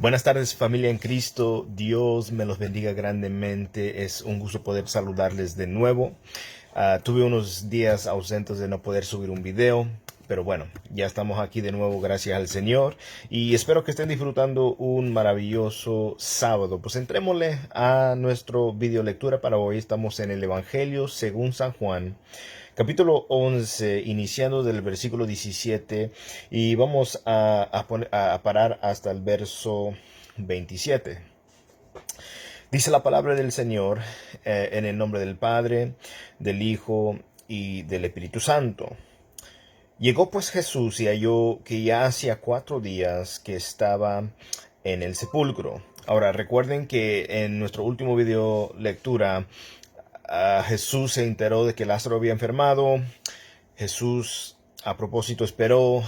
Buenas tardes, familia en Cristo. Dios me los bendiga grandemente. Es un gusto poder saludarles de nuevo. Tuve unos días ausentes de no poder subir un video, pero bueno, ya estamos aquí de nuevo gracias al Señor y espero que estén disfrutando un maravilloso sábado. Pues entrémosle a nuestro video lectura para hoy. Estamos en el Evangelio según San Juan, capítulo 11, iniciando del versículo 17 y vamos a parar hasta el verso 27. Dice la palabra del Señor en el nombre del Padre, del Hijo y del Espíritu Santo. Llegó pues Jesús y halló que ya hacía 4 días que estaba en el sepulcro. Ahora recuerden que en nuestro último video lectura Jesús se enteró de que Lázaro había enfermado. Jesús a propósito esperó.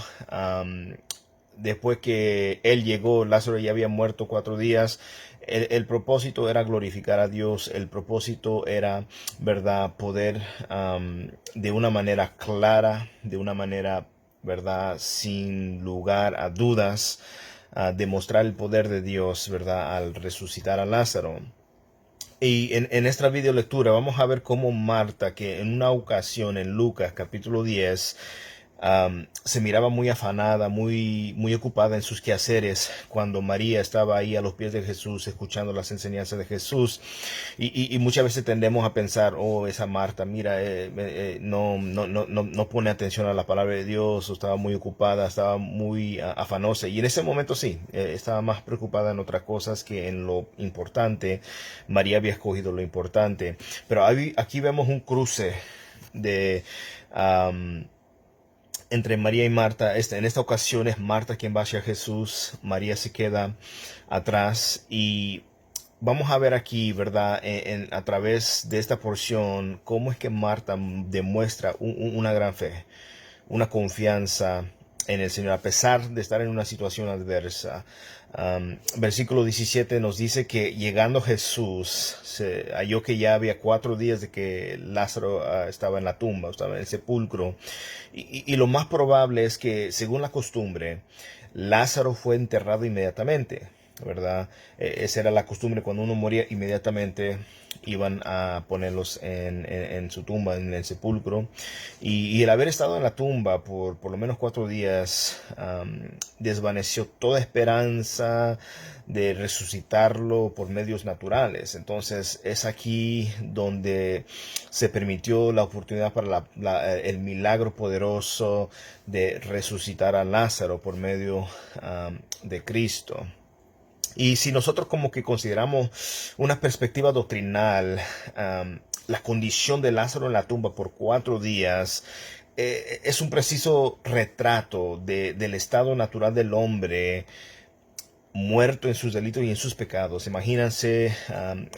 Después que él llegó, Lázaro ya había muerto 4 días. El propósito era glorificar a Dios. El propósito era, verdad, poder de una manera clara, de una manera, verdad, sin lugar a dudas, demostrar el poder de Dios, verdad, al resucitar a Lázaro. Y en esta video lectura vamos a ver cómo Marta, que en una ocasión en Lucas capítulo 10, se miraba muy afanada, muy ocupada en sus quehaceres, cuando María estaba ahí a los pies de Jesús, escuchando las enseñanzas de Jesús. Y muchas veces tendemos a pensar, oh, esa Marta, mira, no pone atención a la palabra de Dios, o estaba muy ocupada, estaba muy afanosa. Y en ese momento sí, estaba más preocupada en otras cosas que en lo importante. María había escogido lo importante. Pero aquí vemos un cruce de entre María y Marta. En esta ocasión es Marta quien va hacia Jesús, María se queda atrás y vamos a ver aquí, ¿verdad? A través de esta porción, cómo es que Marta demuestra una gran fe, una confianza en el Señor, a pesar de estar en una situación adversa. Versículo 17 nos dice que llegando Jesús, se halló que ya había 4 días de que Lázaro estaba en la tumba, estaba en el sepulcro. Y lo más probable es que, según la costumbre, Lázaro fue enterrado inmediatamente, ¿verdad? Esa era la costumbre, cuando uno moría inmediatamente iban a ponerlos en su tumba, en el sepulcro. Y el haber estado en la tumba por lo menos 4 días desvaneció toda esperanza de resucitarlo por medios naturales. Entonces es aquí donde se permitió la oportunidad para el milagro poderoso de resucitar a Lázaro por medio de Cristo. Y si nosotros como que consideramos una perspectiva doctrinal, la condición de Lázaro en la tumba por 4 días es un preciso retrato del estado natural del hombre muerto en sus delitos y en sus pecados. Imagínense,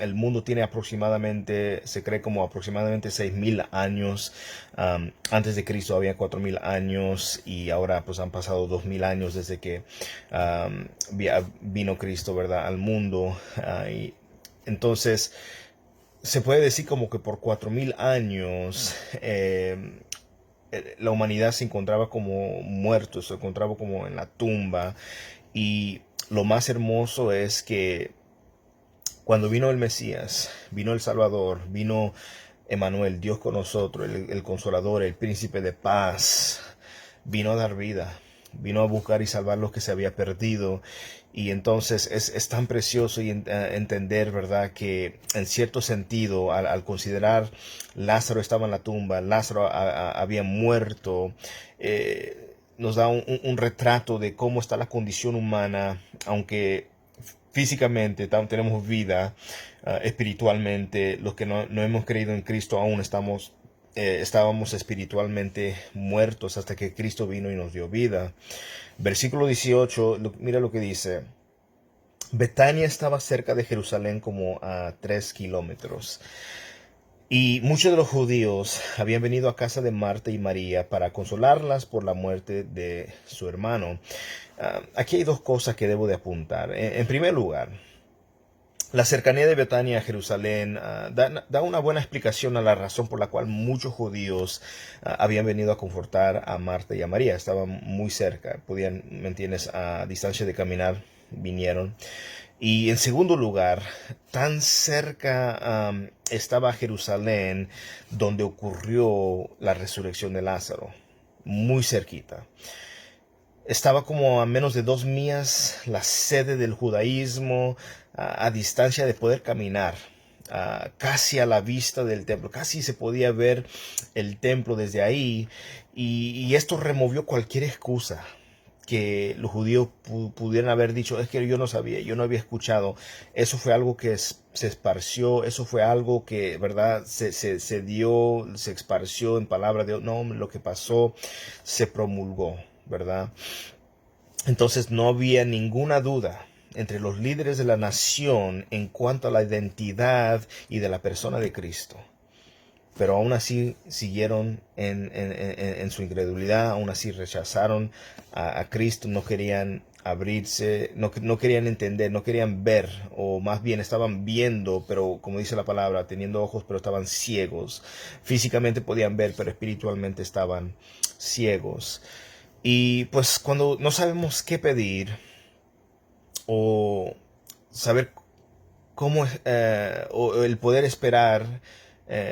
el mundo tiene aproximadamente, se cree como aproximadamente 6,000 años. Antes de Cristo había 4,000 años y ahora pues han pasado 2,000 años desde que vino Cristo, ¿verdad?, al mundo. Y entonces se puede decir como que por 4,000 años la humanidad se encontraba como muerto, se encontraba como en la tumba. Y lo más hermoso es que cuando vino el Mesías, vino el Salvador, vino Emmanuel, Dios con nosotros, el Consolador, el Príncipe de Paz, vino a dar vida, vino a buscar y salvar lo que se había perdido. Y entonces es tan precioso entender, ¿verdad?, que en cierto sentido, al considerar Lázaro estaba en la tumba, Lázaro había muerto, nos da un retrato de cómo está la condición humana, aunque físicamente tenemos vida, espiritualmente los que no hemos creído en Cristo aún estábamos espiritualmente muertos hasta que Cristo vino y nos dio vida. Versículo 18, mira lo que dice. Betania estaba cerca de Jerusalén como a 3 kilómetros. Y muchos de los judíos habían venido a casa de Marta y María para consolarlas por la muerte de su hermano. Aquí hay dos cosas que debo de apuntar. En primer lugar, la cercanía de Betania a Jerusalén da una buena explicación a la razón por la cual muchos judíos habían venido a confortar a Marta y a María. Estaban muy cerca, podían, ¿me entiendes?, a distancia de caminar vinieron. Y en segundo lugar, tan cerca estaba Jerusalén, donde ocurrió la resurrección de Lázaro, muy cerquita. Estaba como a menos de 2 millas la sede del judaísmo, a distancia de poder caminar, casi a la vista del templo, casi se podía ver el templo desde ahí, y esto removió cualquier excusa que los judíos pudieran haber dicho: es que yo no sabía, yo no había escuchado. Eso fue algo que se esparció, eso fue algo que, ¿verdad? Se dio, se esparció en palabra de Dios. No, lo que pasó se promulgó, ¿verdad? Entonces no había ninguna duda entre los líderes de la nación en cuanto a la identidad y de la persona de Cristo. Pero aún así siguieron en su incredulidad, aún así rechazaron a Cristo, no querían abrirse, no querían entender, no querían ver, o más bien estaban viendo, pero como dice la palabra, teniendo ojos, pero estaban ciegos. Físicamente podían ver, pero espiritualmente estaban ciegos. Y pues cuando no sabemos qué pedir o saber cómo, o el poder esperar,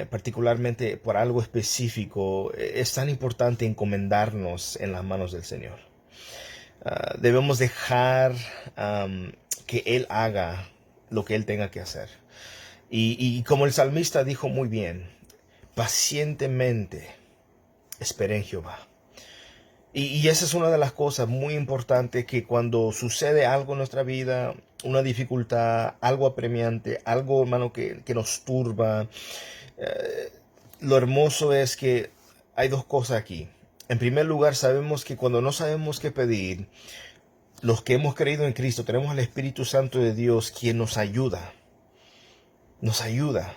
particularmente por algo específico, es tan importante encomendarnos en las manos del Señor. Debemos dejar que Él haga lo que Él tenga que hacer. Y como el salmista dijo muy bien, pacientemente esperé en Jehová. Y esa es una de las cosas muy importantes, que cuando sucede algo en nuestra vida, una dificultad, algo apremiante, algo, hermano, que nos turba, lo hermoso es que hay dos cosas aquí. En primer lugar, sabemos que cuando no sabemos qué pedir, los que hemos creído en Cristo, tenemos al Espíritu Santo de Dios, quien nos ayuda. Nos ayuda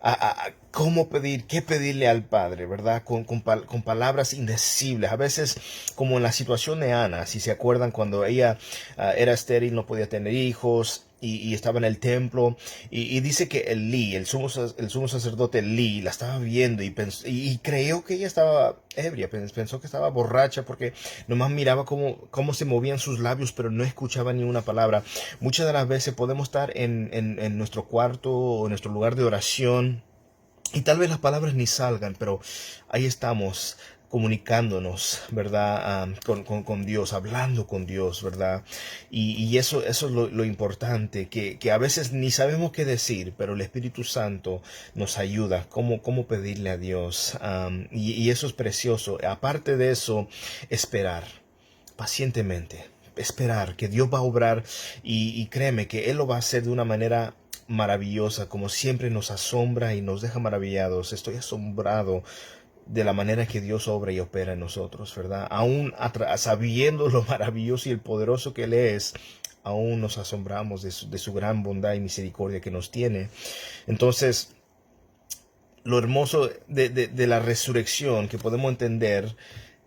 a cómo pedir, qué pedirle al Padre, ¿verdad? Con palabras indecibles. A veces, como en la situación de Ana, si se acuerdan, cuando ella era estéril, no podía tener hijos, y estaba en el templo, y dice que Elí, el sumo sacerdote Elí, la estaba viendo, y creyó que ella estaba ebria, pensó que estaba borracha, porque nomás miraba cómo se movían sus labios, pero no escuchaba ni una palabra. Muchas de las veces podemos estar en nuestro cuarto o en nuestro lugar de oración, y tal vez las palabras ni salgan, pero ahí estamos comunicándonos, ¿verdad? Con Dios, hablando con Dios, ¿verdad? Y eso es lo importante, que a veces ni sabemos qué decir, pero el Espíritu Santo nos ayuda, cómo pedirle a Dios. Y eso es precioso. Aparte de eso, esperar pacientemente. Esperar que Dios va a obrar, y créeme que Él lo va a hacer de una manera maravillosa, como siempre nos asombra y nos deja maravillados. Estoy asombrado de la manera que Dios obra y opera en nosotros, ¿verdad? Aún sabiendo lo maravilloso y el poderoso que Él es, aún nos asombramos de su gran bondad y misericordia que nos tiene. Entonces, lo hermoso de la resurrección que podemos entender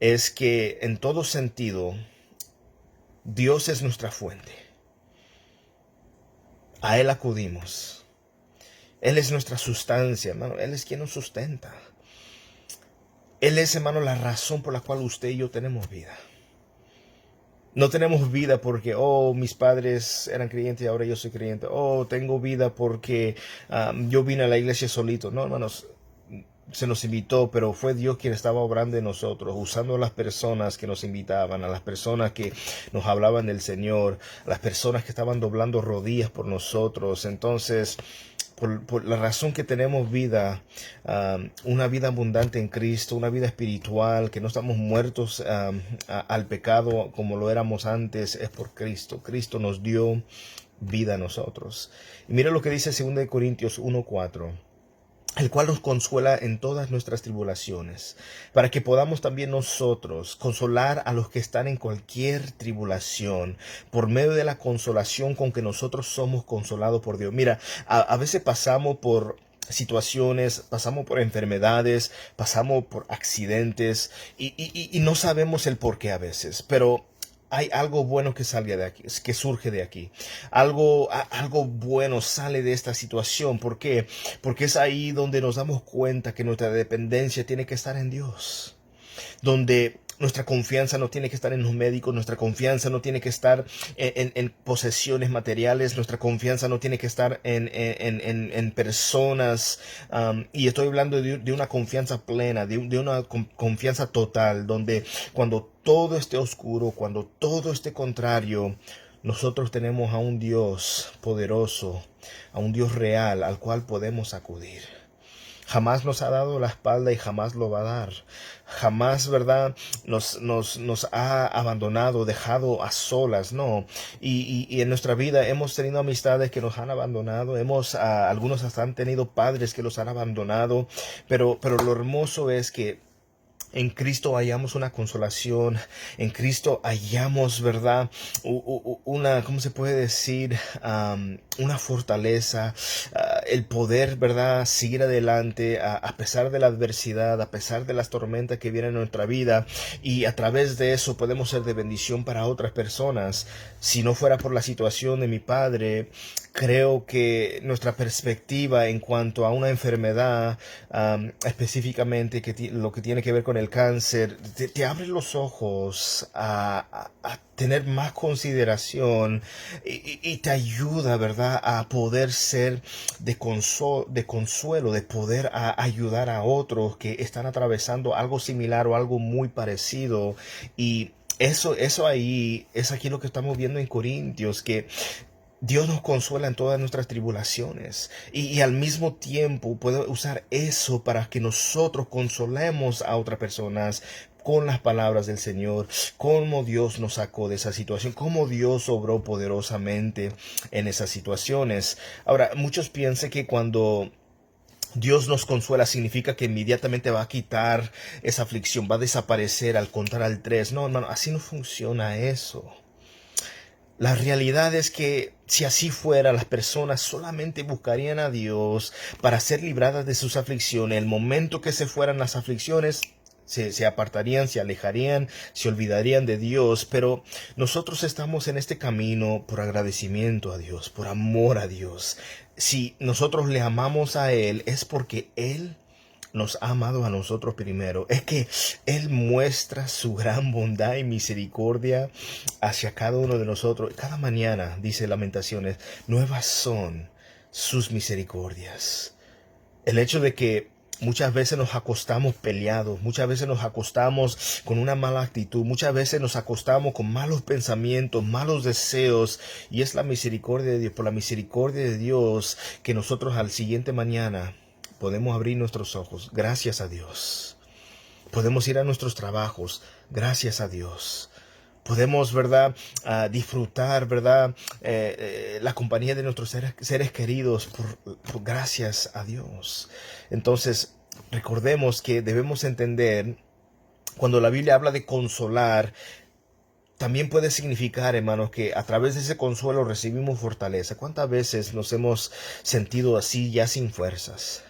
es que en todo sentido Dios es nuestra fuente. A Él acudimos. Él es nuestra sustancia, hermano. Él es quien nos sustenta. Él es, hermano, la razón por la cual usted y yo tenemos vida. No tenemos vida porque, mis padres eran creyentes y ahora yo soy creyente. Tengo vida porque yo vine a la iglesia solito. No, hermanos, se nos invitó, pero fue Dios quien estaba obrando en nosotros, usando a las personas que nos invitaban, a las personas que nos hablaban del Señor, a las personas que estaban doblando rodillas por nosotros. Entonces, por la razón que tenemos vida, una vida abundante en Cristo, una vida espiritual, que no estamos muertos al pecado como lo éramos antes, es por Cristo. Cristo nos dio vida a nosotros. Y mira lo que dice 2 Corintios 1:4. El cual nos consuela en todas nuestras tribulaciones, para que podamos también nosotros consolar a los que están en cualquier tribulación, por medio de la consolación con que nosotros somos consolados por Dios. Mira, a veces pasamos por situaciones, pasamos por enfermedades, pasamos por accidentes, y no sabemos el por qué a veces, pero hay algo bueno que sale de aquí, que surge de aquí. Algo bueno sale de esta situación. ¿Por qué? Porque es ahí donde nos damos cuenta que nuestra dependencia tiene que estar en Dios. Donde Nuestra confianza no tiene que estar en los médicos, nuestra confianza no tiene que estar en posesiones materiales, nuestra confianza no tiene que estar en personas. Y estoy hablando de una confianza plena, de una confianza total, donde cuando todo esté oscuro, cuando todo esté contrario, nosotros tenemos a un Dios poderoso, a un Dios real al cual podemos acudir. Jamás nos ha dado la espalda y jamás lo va a dar. Jamás, ¿verdad? Nos ha abandonado, dejado a solas, ¿no? Y en nuestra vida hemos tenido amistades que nos han abandonado. Algunos hasta han tenido padres que los han abandonado. Pero lo hermoso es que en Cristo hallamos una consolación, en Cristo hallamos, ¿verdad? Una, ¿cómo se puede decir? Una fortaleza, el poder, ¿verdad? Seguir adelante a pesar de la adversidad, a pesar de las tormentas que vienen en nuestra vida, y a través de eso podemos ser de bendición para otras personas. Si no fuera por la situación de mi padre, creo que nuestra perspectiva en cuanto a una enfermedad, específicamente lo que tiene que ver con el cáncer, te abre los ojos a tener más consideración y te ayuda, ¿verdad?, a poder ser de consuelo, de poder ayudar a otros que están atravesando algo similar o algo muy parecido. Y eso ahí es aquí lo que estamos viendo en Corintios, que Dios nos consuela en todas nuestras tribulaciones y al mismo tiempo puede usar eso para que nosotros consolemos a otras personas con las palabras del Señor, cómo Dios nos sacó de esa situación, cómo Dios obró poderosamente en esas situaciones. Ahora, muchos piensan que cuando Dios nos consuela significa que inmediatamente va a quitar esa aflicción, va a desaparecer al contar al 3. No, hermano, así no funciona eso. La realidad es que si así fuera, las personas solamente buscarían a Dios para ser libradas de sus aflicciones. El momento que se fueran las aflicciones, se apartarían, se alejarían, se olvidarían de Dios. Pero nosotros estamos en este camino por agradecimiento a Dios, por amor a Dios. Si nosotros le amamos a Él, es porque Él nos ha amado a nosotros primero. Es que Él muestra su gran bondad y misericordia hacia cada uno de nosotros. Cada mañana, dice Lamentaciones, nuevas son sus misericordias. El hecho de que muchas veces nos acostamos peleados, muchas veces nos acostamos con una mala actitud, muchas veces nos acostamos con malos pensamientos, malos deseos, y es la misericordia de Dios, por la misericordia de Dios, que nosotros al siguiente mañana podemos abrir nuestros ojos, gracias a Dios. Podemos ir a nuestros trabajos, gracias a Dios. Podemos, ¿verdad?, disfrutar, ¿verdad?, la compañía de nuestros seres queridos por gracias a Dios. Entonces, recordemos que debemos entender, cuando la Biblia habla de consolar, también puede significar, hermanos, que a través de ese consuelo recibimos fortaleza. ¿Cuántas veces nos hemos sentido así, ya sin fuerzas?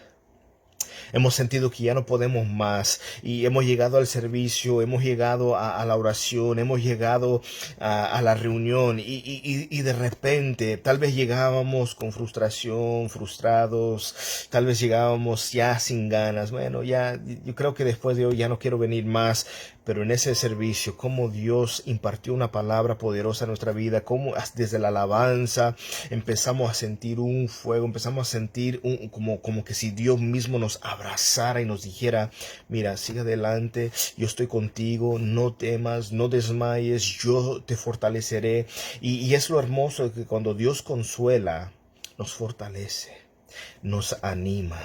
Hemos sentido que ya no podemos más y hemos llegado al servicio, hemos llegado a la oración, hemos llegado a la reunión y de repente tal vez llegábamos con frustración, frustrados, tal vez llegábamos ya sin ganas. Bueno, ya yo creo que después de hoy ya no quiero venir más. Pero en ese servicio, cómo Dios impartió una palabra poderosa a nuestra vida, cómo desde la alabanza empezamos a sentir un fuego, empezamos a sentir como que si Dios mismo nos abrazara y nos dijera, mira, sigue adelante, yo estoy contigo, no temas, no desmayes, yo te fortaleceré. Y es lo hermoso que cuando Dios consuela, nos fortalece, nos anima,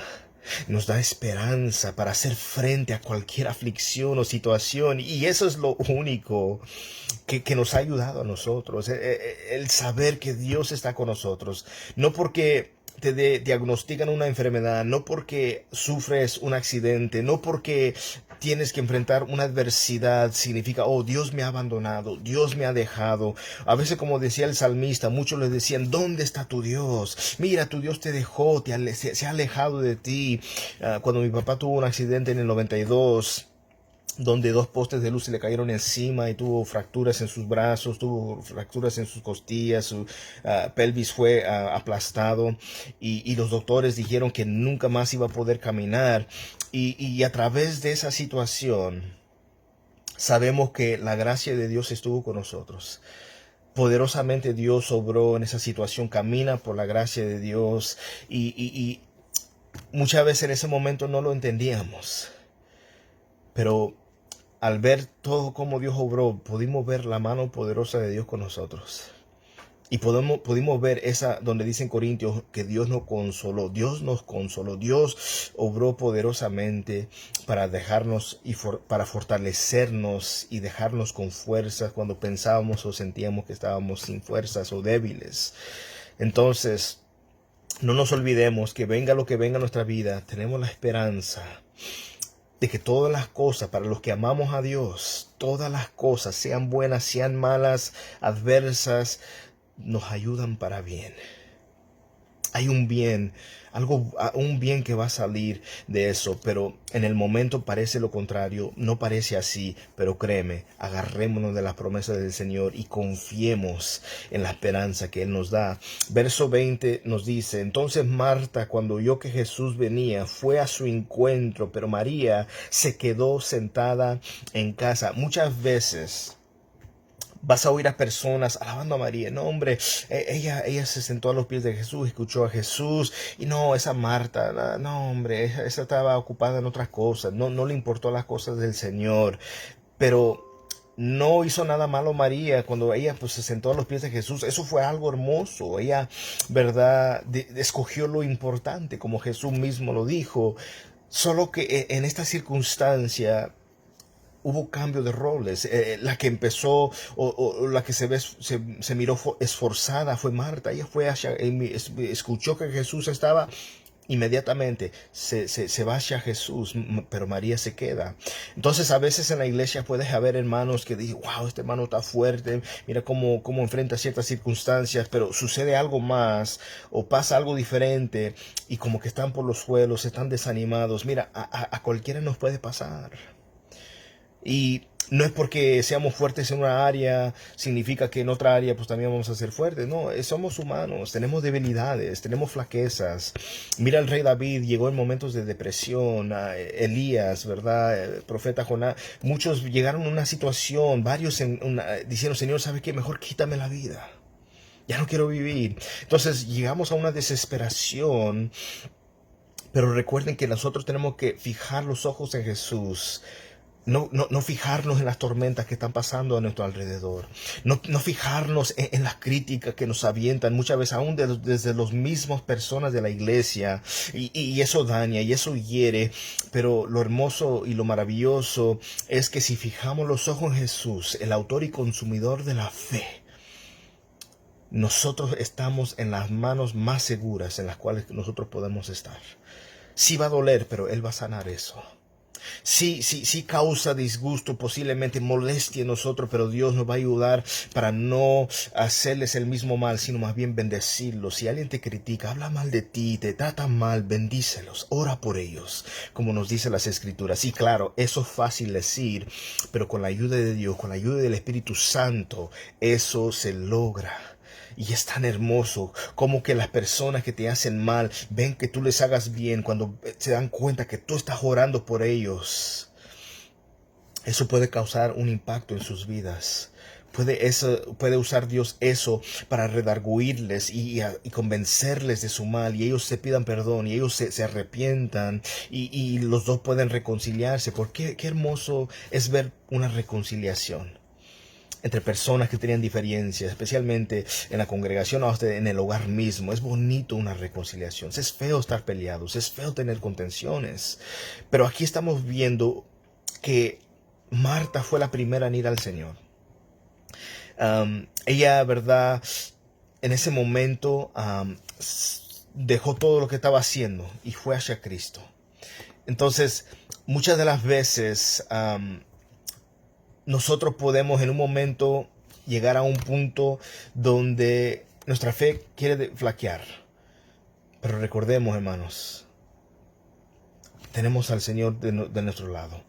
nos da esperanza para hacer frente a cualquier aflicción o situación. Y eso es lo único que nos ha ayudado a nosotros, el saber que Dios está con nosotros. No porque te diagnostican una enfermedad, no porque sufres un accidente, no porque tienes que enfrentar una adversidad significa, oh, Dios me ha abandonado, Dios me ha dejado. A veces, como decía el salmista, muchos les decían, ¿dónde está tu Dios? Mira, tu Dios te dejó, se ha alejado de ti. Cuando mi papá tuvo un accidente en el 92, donde 2 postes de luz se le cayeron encima y tuvo fracturas en sus brazos, tuvo fracturas en sus costillas, su pelvis fue aplastado y los doctores dijeron que nunca más iba a poder caminar. Y a través de esa situación, sabemos que la gracia de Dios estuvo con nosotros. Poderosamente Dios obró en esa situación, camina por la gracia de Dios y muchas veces en ese momento no lo entendíamos, pero al ver todo cómo Dios obró, pudimos ver la mano poderosa de Dios con nosotros. Y pudimos ver esa donde dice en Corintios que Dios nos consoló. Dios nos consoló. Dios obró poderosamente para dejarnos y para fortalecernos y dejarnos con fuerzas cuando pensábamos o sentíamos que estábamos sin fuerzas o débiles. Entonces, no nos olvidemos que venga lo que venga en nuestra vida, tenemos la esperanza de que todas las cosas, para los que amamos a Dios, todas las cosas, sean buenas, sean malas, adversas, nos ayudan para bien. Hay un bien, un bien que va a salir de eso, pero en el momento parece lo contrario, no parece así, pero créeme, agarrémonos de las promesas del Señor y confiemos en la esperanza que Él nos da. Verso 20 nos dice, entonces Marta, cuando oyó que Jesús venía, fue a su encuentro, pero María se quedó sentada en casa. Muchas veces vas a oír a personas alabando a María. No, hombre, ella se sentó a los pies de Jesús, escuchó a Jesús. Y no, esa Marta, no, hombre, esa estaba ocupada en otras cosas. No le importó las cosas del Señor. Pero no hizo nada malo María cuando ella pues se sentó a los pies de Jesús. Eso fue algo hermoso. Ella, verdad, escogió lo importante, como Jesús mismo lo dijo. Solo que en esta circunstancia hubo cambio de roles. La que empezó o la que se miró esforzada fue Marta. Ella fue escuchó que Jesús estaba. Inmediatamente se va hacia Jesús, pero María se queda. Entonces a veces en la iglesia puedes haber hermanos que dicen, wow, este hermano está fuerte, mira cómo enfrenta ciertas circunstancias, pero sucede algo más o pasa algo diferente y como que están por los suelos, están desanimados. Mira, a cualquiera nos puede pasar. Y no es porque seamos fuertes en una área, significa que en otra área pues también vamos a ser fuertes. No, somos humanos, tenemos debilidades, tenemos flaquezas. Mira el rey David, llegó en momentos de depresión, Elías, ¿verdad? El profeta Jonás. Muchos llegaron a una situación, varios diciendo, Señor, ¿sabe qué? Mejor quítame la vida. Ya no quiero vivir. Entonces llegamos a una desesperación. Pero recuerden que nosotros tenemos que fijar los ojos en Jesús. No fijarnos en las tormentas que están pasando a nuestro alrededor. No fijarnos en las críticas que nos avientan muchas veces aún desde los mismos personas de la iglesia. Y eso daña y eso hiere. Pero lo hermoso y lo maravilloso es que si fijamos los ojos en Jesús, el autor y consumidor de la fe, nosotros estamos en las manos más seguras en las cuales nosotros podemos estar. Sí va a doler, pero Él va a sanar eso. Sí causa disgusto, posiblemente molestia en nosotros, pero Dios nos va a ayudar para no hacerles el mismo mal, sino más bien bendecirlos. Si alguien te critica, habla mal de ti, te trata mal, bendícelos, ora por ellos, como nos dice las Escrituras. Y claro, eso es fácil decir, pero con la ayuda de Dios, con la ayuda del Espíritu Santo, eso se logra. Y es tan hermoso como que las personas que te hacen mal ven que tú les hagas bien cuando se dan cuenta que tú estás orando por ellos. Eso puede causar un impacto en sus vidas. Puede usar Dios eso para redarguirles y convencerles de su mal, y ellos se pidan perdón y ellos se arrepientan y los dos pueden reconciliarse. Porque qué hermoso es ver una reconciliación entre personas que tenían diferencias, especialmente en la congregación o hasta en el hogar mismo. Es bonito una reconciliación. Es feo estar peleados, es feo tener contenciones. Pero aquí estamos viendo que Marta fue la primera en ir al Señor. Ella, verdad, en ese momento dejó todo lo que estaba haciendo y fue hacia Cristo. Entonces, muchas de las veces nosotros podemos en un momento llegar a un punto donde nuestra fe quiere flaquear. Pero recordemos, hermanos, tenemos al Señor de nuestro lado.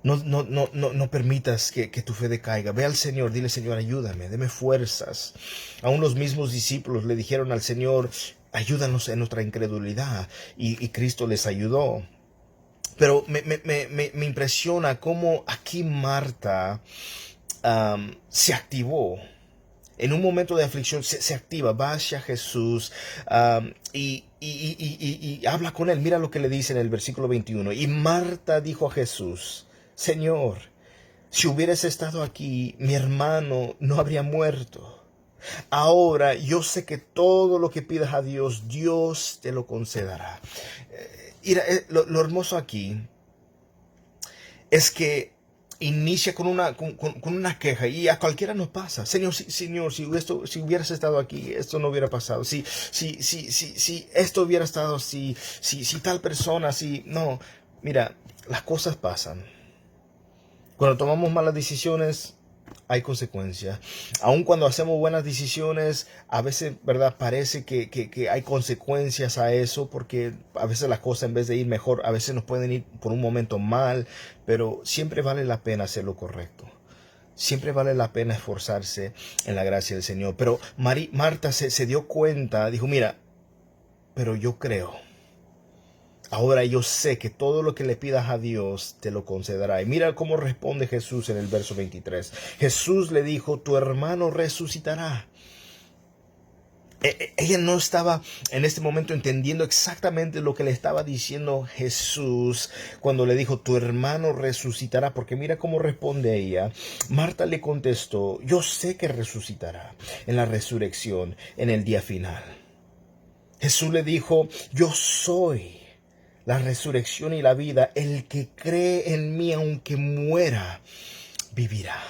No permitas que tu fe decaiga. Ve al Señor, dile, Señor, ayúdame, deme fuerzas. Aún los mismos discípulos le dijeron al Señor, ayúdanos en nuestra incredulidad. Y Cristo les ayudó. Pero me impresiona cómo aquí Marta se activó. En un momento de aflicción se activa, va hacia Jesús y habla con él. Mira lo que le dice en el versículo 21. Y Marta dijo a Jesús: Señor, si hubieras estado aquí, mi hermano no habría muerto. Ahora yo sé que todo lo que pidas a Dios, Dios te lo concederá. Mira, lo hermoso aquí es que inicia con una queja, y a cualquiera nos pasa. Señor, si hubieras estado aquí, esto no hubiera pasado. Si esto hubiera estado así, si tal persona, si no. Mira, las cosas pasan. Cuando tomamos malas decisiones, hay consecuencias. Aun cuando hacemos buenas decisiones, a veces, ¿verdad? Parece que hay consecuencias a eso, porque a veces las cosas, en vez de ir mejor, a veces nos pueden ir por un momento mal, pero siempre vale la pena hacer lo correcto. Siempre vale la pena esforzarse en la gracia del Señor. Pero Marta se dio cuenta, dijo: mira, pero yo creo. Ahora yo sé que todo lo que le pidas a Dios te lo concederá. Y mira cómo responde Jesús en el verso 23. Jesús le dijo: tu hermano resucitará. Ella no estaba en este momento entendiendo exactamente lo que le estaba diciendo Jesús cuando le dijo: tu hermano resucitará. Porque mira cómo responde ella. Marta le contestó: yo sé que resucitará en la resurrección, en el día final. Jesús le dijo: yo soy la resurrección y la vida. El que cree en mí, aunque muera, vivirá.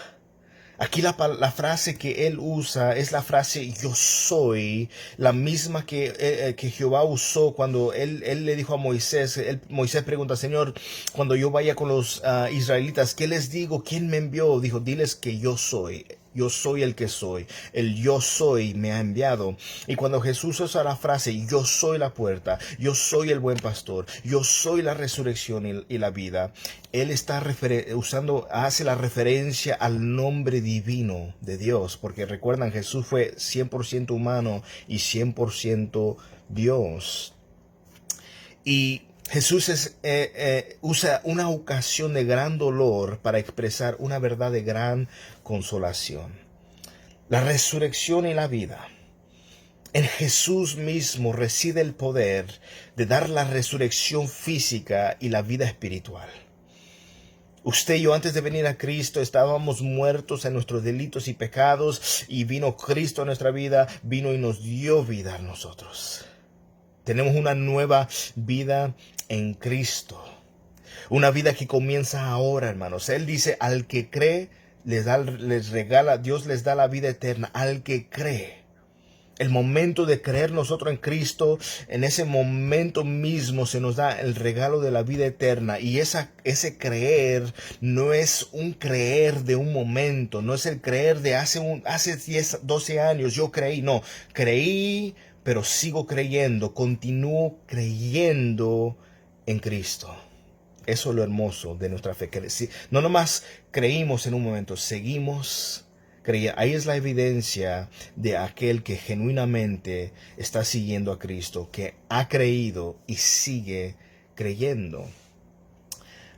Aquí la frase que él usa es la frase yo soy, la misma que Jehová usó cuando él le dijo a Moisés. Moisés pregunta: Señor, cuando yo vaya con los israelitas, ¿qué les digo? ¿Quién me envió? Dijo: diles que yo soy. Yo soy el que soy. El yo soy me ha enviado. Y cuando Jesús usa la frase yo soy la puerta, yo soy el buen pastor, yo soy la resurrección y la vida, él está hace la referencia al nombre divino de Dios. Porque recuerdan, Jesús fue 100% humano y 100% Dios. Y Jesús usa una ocasión de gran dolor para expresar una verdad de gran consolación. La resurrección y la vida. En Jesús mismo reside el poder de dar la resurrección física y la vida espiritual. Usted y yo, antes de venir a Cristo, estábamos muertos en nuestros delitos y pecados, y vino Cristo a nuestra vida, vino y nos dio vida a nosotros. Tenemos una nueva vida en Cristo. Una vida que comienza ahora, hermanos. Él dice: al que cree, Dios les da la vida eterna. Al que cree. El momento de creer nosotros en Cristo, en ese momento mismo se nos da el regalo de la vida eterna. Y ese creer no es un creer de un momento, no es el creer de hace 10, 12 años. Yo creí, no, creí, pero sigo creyendo, continúo creyendo en Cristo. Eso es lo hermoso de nuestra fe. No nomás creímos en un momento, seguimos creyendo. Ahí es la evidencia de aquel que genuinamente está siguiendo a Cristo, que ha creído y sigue creyendo.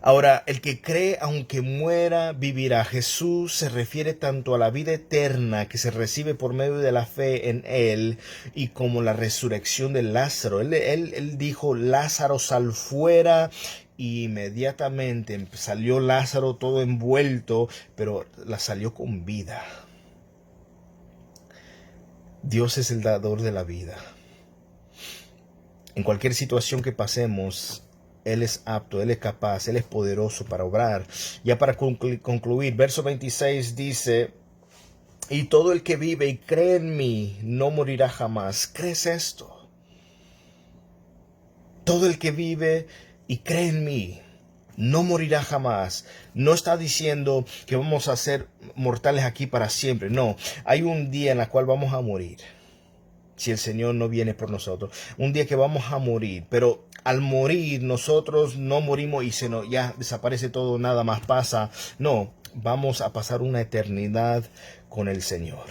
Ahora, el que cree aunque muera, vivirá. Jesús se refiere tanto a la vida eterna que se recibe por medio de la fe en Él, y como la resurrección de Lázaro. Él dijo: Lázaro, sal fuera. Y inmediatamente salió Lázaro todo envuelto, pero salió con vida. Dios es el dador de la vida. En cualquier situación que pasemos, Él es apto, Él es capaz, Él es poderoso para obrar. Ya para concluir, verso 26 dice: y todo el que vive y cree en mí no morirá jamás. ¿Crees esto? Todo el que vive y cree en mí no morirá jamás. No está diciendo que vamos a ser mortales aquí para siempre. No, hay un día en el cual vamos a morir, si el Señor no viene por nosotros. Un día que vamos a morir, pero al morir nosotros no morimos y ya desaparece todo, nada más pasa. No, vamos a pasar una eternidad con el Señor.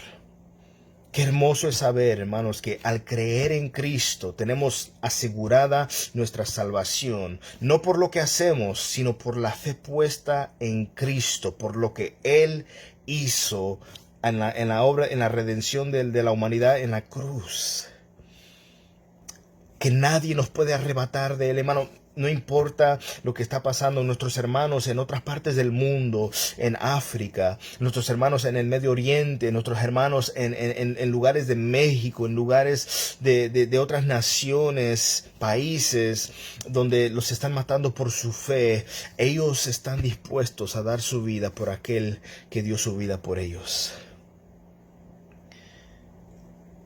Qué hermoso es saber, hermanos, que al creer en Cristo tenemos asegurada nuestra salvación, no por lo que hacemos, sino por la fe puesta en Cristo, por lo que Él hizo en la obra, en la redención de la humanidad en la cruz. Que nadie nos puede arrebatar de Él, hermano. No importa lo que está pasando, nuestros hermanos en otras partes del mundo, en África, nuestros hermanos en el Medio Oriente, nuestros hermanos en lugares de México, en lugares de otras naciones, países donde los están matando por su fe. Ellos están dispuestos a dar su vida por aquel que dio su vida por ellos.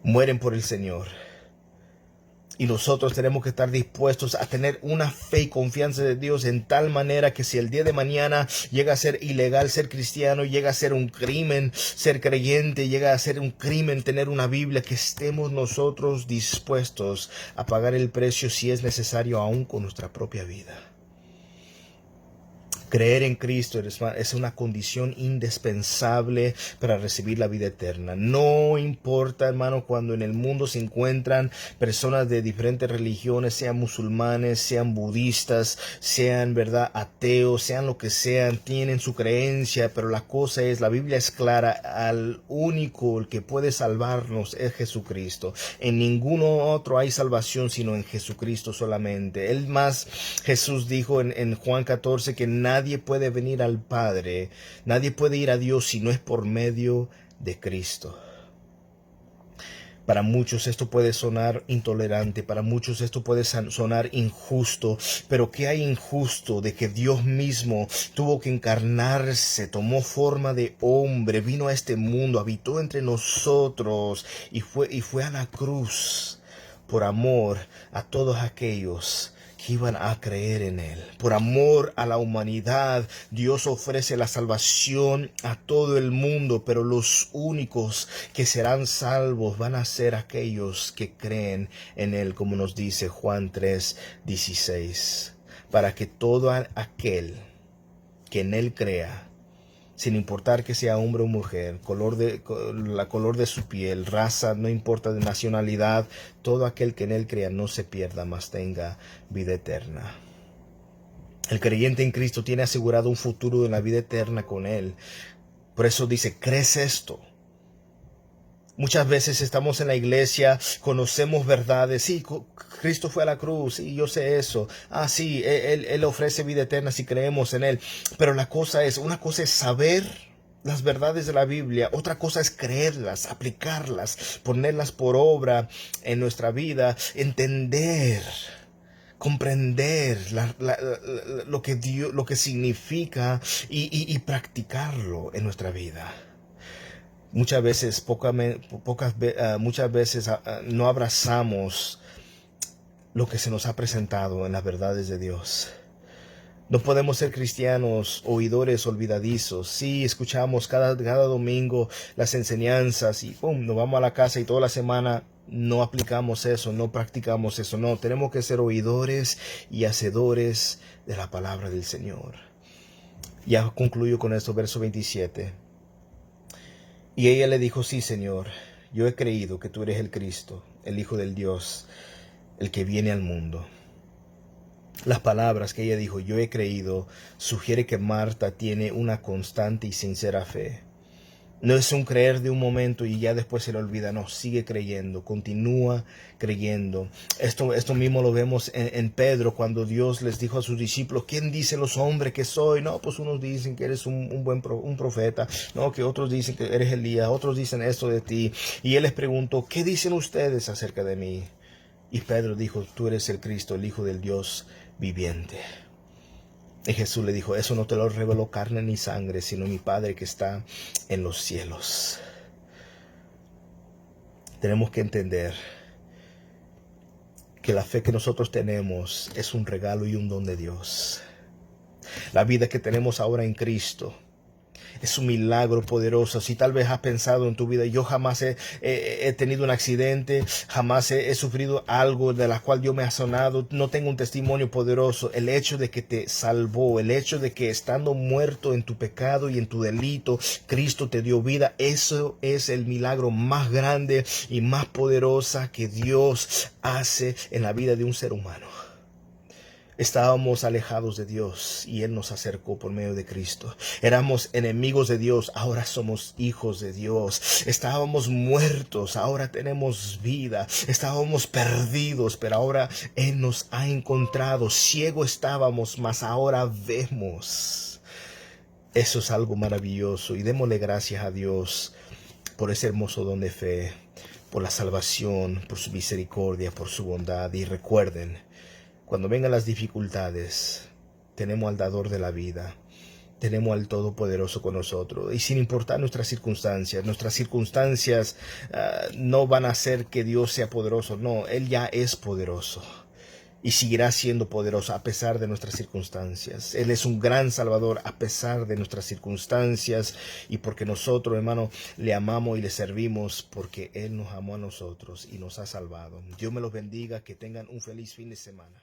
Mueren por el Señor. Y nosotros tenemos que estar dispuestos a tener una fe y confianza de Dios en tal manera que si el día de mañana llega a ser ilegal ser cristiano, llega a ser un crimen ser creyente, llega a ser un crimen tener una Biblia, que estemos nosotros dispuestos a pagar el precio si es necesario, aún con nuestra propia vida. Creer en Cristo es una condición indispensable para recibir la vida eterna. No importa, hermano, cuando en el mundo se encuentran personas de diferentes religiones, sean musulmanes, sean budistas, sean, ¿verdad?, ateos, sean lo que sean, tienen su creencia, pero la cosa es, la Biblia es clara, al único el que puede salvarnos es Jesucristo. En ninguno otro hay salvación sino en Jesucristo solamente. Jesús dijo en Juan 14 que nadie puede venir al Padre, nadie puede ir a Dios si no es por medio de Cristo. Para muchos esto puede sonar intolerante, para muchos esto puede sonar injusto, pero ¿qué hay injusto de que Dios mismo tuvo que encarnarse, tomó forma de hombre, vino a este mundo, habitó entre nosotros y fue a la cruz por amor a todos aquellos que iban a creer en Él? Por amor a la humanidad, Dios ofrece la salvación a todo el mundo, pero los únicos que serán salvos van a ser aquellos que creen en Él, como nos dice Juan 3:16. Para que todo aquel que en Él crea, sin importar que sea hombre o mujer, color de su piel, raza, no importa de nacionalidad, todo aquel que en Él crea no se pierda, mas tenga vida eterna. El creyente en Cristo tiene asegurado un futuro en la vida eterna con Él. Por eso dice, ¿crees esto? Muchas veces estamos en la iglesia, conocemos verdades. Sí, Cristo fue a la cruz, sí, yo sé eso. Sí, Él ofrece vida eterna si creemos en Él. Pero una cosa es saber las verdades de la Biblia, otra cosa es creerlas, aplicarlas, ponerlas por obra en nuestra vida, entender, comprender lo que significa y practicarlo en nuestra vida. Muchas veces no abrazamos lo que se nos ha presentado en las verdades de Dios. No podemos ser cristianos oidores olvidadizos. Sí, escuchamos cada domingo las enseñanzas y nos vamos a la casa y toda la semana no aplicamos eso, no practicamos eso. No, tenemos que ser oidores y hacedores de la palabra del Señor. Ya concluyo con esto, verso 27. Y ella le dijo, sí, Señor, yo he creído que tú eres el Cristo, el Hijo del Dios, el que viene al mundo. Las palabras que ella dijo, yo he creído, sugiere que Marta tiene una constante y sincera fe. No es un creer de un momento y ya después se le olvida. No, sigue creyendo, continúa creyendo. Esto mismo lo vemos en Pedro, cuando Dios les dijo a sus discípulos, ¿quién dicen los hombres que soy? No, pues unos dicen que eres un profeta, no, que otros dicen que eres Elías, otros dicen esto de ti. Y él les preguntó, ¿qué dicen ustedes acerca de mí? Y Pedro dijo, tú eres el Cristo, el Hijo del Dios viviente. Y Jesús le dijo, eso no te lo reveló carne ni sangre, sino mi Padre que está en los cielos. Tenemos que entender que la fe que nosotros tenemos es un regalo y un don de Dios. La vida que tenemos ahora en Cristo Es un milagro poderoso. Si tal vez has pensado en tu vida, yo jamás he tenido un accidente, jamás he sufrido algo de la cual yo me he sonado, no tengo un testimonio poderoso. El hecho de que te salvó, el hecho de que estando muerto en tu pecado y en tu delito, Cristo te dio vida, eso es el milagro más grande y más poderosa que Dios hace en la vida de un ser humano. Estábamos alejados de Dios y Él nos acercó por medio de Cristo. Éramos enemigos de Dios, ahora somos hijos de Dios. Estábamos muertos, ahora tenemos vida. Estábamos perdidos, pero ahora Él nos ha encontrado. Ciego estábamos, mas ahora vemos. Eso es algo maravilloso y démosle gracias a Dios por ese hermoso don de fe, por la salvación, por su misericordia, por su bondad. Y recuerden, cuando vengan las dificultades, tenemos al dador de la vida, tenemos al Todopoderoso con nosotros. Y sin importar nuestras circunstancias no van a hacer que Dios sea poderoso. No, Él ya es poderoso y seguirá siendo poderoso a pesar de nuestras circunstancias. Él es un gran Salvador a pesar de nuestras circunstancias, y porque nosotros, hermano, le amamos y le servimos, porque Él nos amó a nosotros y nos ha salvado. Dios me los bendiga, que tengan un feliz fin de semana.